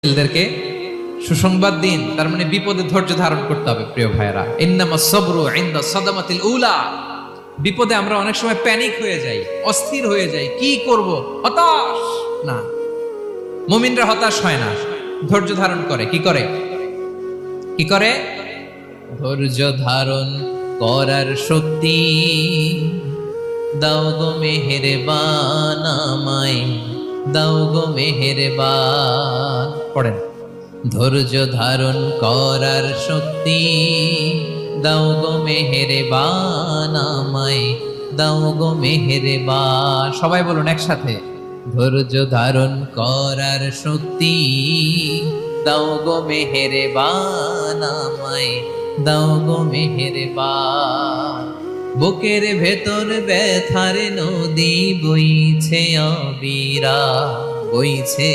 ছেলেদেরকে সুসংবাদ দিন, তার মানে বিপদে ধৈর্য ধারণ করতে হবে। প্রিয় ভাইয়েরা, ইন্নামাস সাবরু ইনদা সাদামাতিল উলা। বিপদে আমরা অনেক সময় প্যানিক হয়ে যাই, অস্থির হয়ে যাই, কি করব, হতাশ। না, মুমিনরা হতাশ হয় না, ধৈর্য ধারণ করে। কি করে? কি করে? ধৈর্য ধারণ করার শক্তি দাও গো মেহেরবান আমায়, দাও গো মেহেরবান। পড়েন, ধৈর্য ধারণ করার শক্তি দাও গো মেহেরবান আমায়, দাও গো মেহেরবান। সবাই বলুন একসাথে, ধৈর্য ধারণ করার শক্তি দাও গো মেহেরবান আমায়, দাও গো মেহেরবান। বুকের ভেতর ব্যথার নদী বইছে অবিরা, বইছে